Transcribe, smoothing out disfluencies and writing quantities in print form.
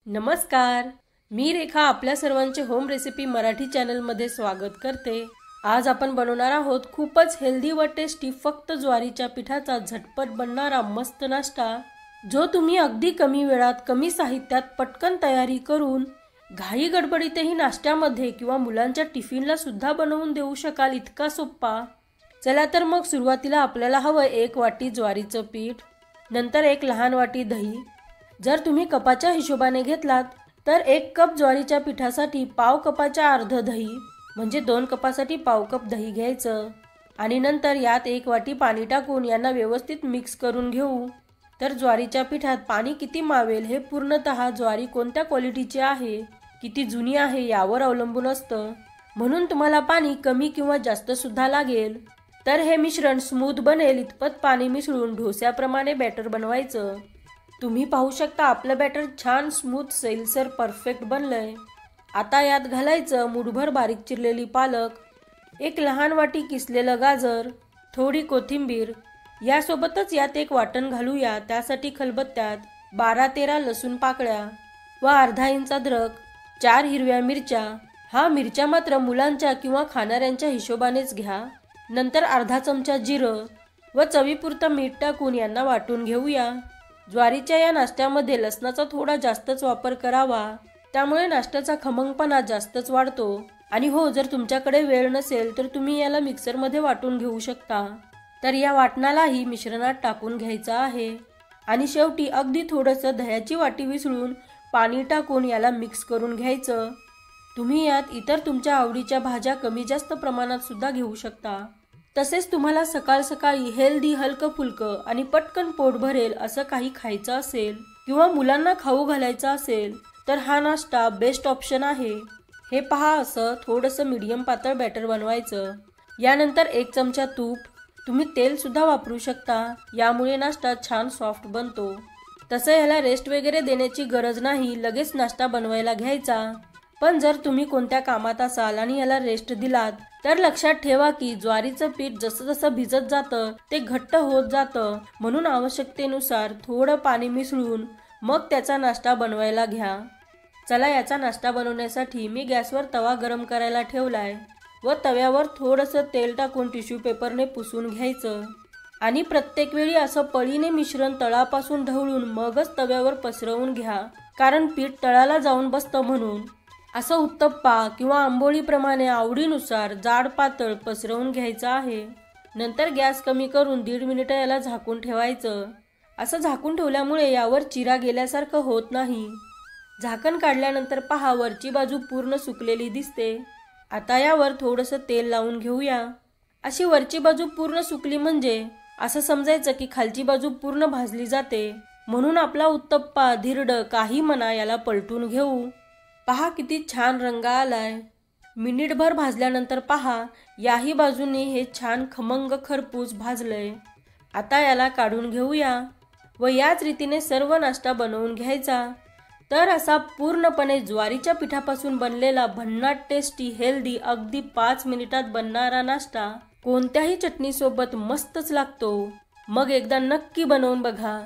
नमस्कार, मी रेखा आपल्या सर्वांचे होम रेसिपी मराठी चॅनलमध्ये स्वागत करते। आज आपण बनवणार आहोत खूपच हेल्दी व टेस्टी फक्त ज्वारीच्या पिठाचा झटपट बनणारा मस्त नाश्ता, जो तुम्ही अगदी कमी वेळात कमी साहित्यात पटकन तयारी करून घाई गडबडीतही नाश्त्यामध्ये किंवा मुलांच्या टिफिनला सुद्धा बनवून देऊ शकाल इतका सोपा। चला तर मग सुरुवातीला आपल्याला हवं 1 वाटी ज्वारीचं पीठ, नंतर 1 लहान वाटी दही। जर तुम्ही कपाच्या हिशोबाने घेतलात तर 1 कप ज्वारीच्या पिठासाठी पाव कपाच्या अर्ध दही म्हणजे 2 कपासाठी पाव कप दही घ्यायचं आणि नंतर यात 1 वाटी पाणी टाकून यांना व्यवस्थित मिक्स करून घेऊ। तर ज्वारीच्या पिठात पाणी किती मावेल हे पूर्णतः ज्वारी कोणत्या क्वालिटीची आहे, किती जुनी आहे यावर अवलंबून असतं, म्हणून तुम्हाला पाणी कमी किंवा जास्त सुद्धा लागेल। तर हे मिश्रण स्मूथ बनेल इतपत पाणी मिसळून डोस्याप्रमाणे बॅटर बनवायचं। तुम्ही पाहू शकता आपलं बॅटर छान स्मूथ सैलसर परफेक्ट बनलंय। आता यात घालायचं मुठभर बारीक चिरलेली पालक, 1 लहान वाटी किसलेलं गाजर, थोडी कोथिंबीर, यासोबतच यात 1 वाटण घालूया। त्यासाठी खलबत्त्यात 12-13 लसूण पाकळ्या व अर्धा इंच अद्रक, 4 हिरव्या मिरच्या। हा मिरच्या मात्र मुलांच्या किंवा खाणाऱ्यांच्या हिशोबानेच घ्या। नंतर अर्धा चमचा जिरं व चवीपुरतं मीठ टाकून यांना वाटून घेऊया। ज्वारीच्या या नाश्त्यामध्ये लसणाचा थोडा जास्तच वापर करावा, त्यामुळे नाश्त्याचा खमंगपणा जास्तच वाढतो। आणि हो, जर तुमच्याकडे वेळ नसेल तर तुम्ही याला मिक्सरमध्ये वाटून घेऊ शकता। तर या वाटणालाही मिश्रणात टाकून घ्यायचं आहे आणि शेवटी अगदी थोडंसं दह्याची वाटी विसळून पाणी टाकून याला मिक्स करून घ्यायचं। तुम्ही यात इतर तुमच्या आवडीच्या भाज्या कमी जास्त प्रमाणात सुद्धा घेऊ शकता। तसेच तुम्हाला सकाळ सकाळी हेल्दी हलकं फुलकं आणि पटकन पोट भरेल असं काही खायचं असेल किंवा मुलांना खाऊ घालायचं असेल तर हा नाश्ता बेस्ट ऑप्शन आहे। हे पहा, असं थोडंसं मीडियम पातळ बॅटर बनवायचं। यानंतर 1 चमचा तूप, तुम्ही तेल सुद्धा वापरू शकता, यामुळे नाश्ता छान सॉफ्ट बनतो। तसं याला रेस्ट वगैरे देण्याची गरज नाही, लगेच नाश्ता बनवायला घ्यायचा। पण जर तुम्ही कोणत्या कामात असाल आणि याला रेस्ट दिलात तर लक्षात ठेवा की ज्वारीचं पीठ जसं जसं भिजत जातं ते घट्ट होत जातं, म्हणून आवश्यकतेनुसार थोडं पाणी मिसळून मग त्याचा नाश्ता बनवायला घ्या। चला, याचा नाश्ता बनवण्यासाठी मी गॅसवर तवा गरम करायला ठेवलाय व तव्यावर थोडंसं तेल टाकून टिश्यू पेपरने पुसून घ्यायचं आणि प्रत्येक वेळी असं पळीने मिश्रण तळापासून ढवळून मगच तव्यावर पसरवून घ्या, कारण पीठ तळाला जाऊन बसतं म्हणून। असं उत्तप्पा किंवा आंबोळीप्रमाणे आवडीनुसार जाड पातळ पसरवून घ्यायचं आहे। नंतर गॅस कमी करून 1.5 मिनिटं याला झाकून ठेवायचं। असं झाकून ठेवल्यामुळे यावर चिरा गेल्यासारखं होत नाही। झाकण काढल्यानंतर पहा, वरची बाजू पूर्ण सुकलेली दिसते। आता यावर थोडंसं तेल लावून घेऊया। अशी वरची बाजू पूर्ण सुकली म्हणजे असं समजायचं की खालची बाजू पूर्ण भाजली जाते, म्हणून आपला उत्तप्पा धिरडं काही म्हणा याला पलटून घेऊ। पहा किती छान रंग आलाय। मिनिटभर भाजल्यानंतर पहा, याही बाजूने हे छान खमंग खरपूस भाजलंय। आता याला काढून घेऊया व याच रीतीने सर्व नाश्ता बनवून घ्यायचा। तर असा पूर्णपणे ज्वारीच्या पिठापासून बनलेला भन्नाट टेस्टी हेल्दी अगदी 5 मिनिटात बनणारा नाश्ता कोणत्याही चटणी सोबत मस्तच लागतो। मग एकदा नक्की बनवून बघा।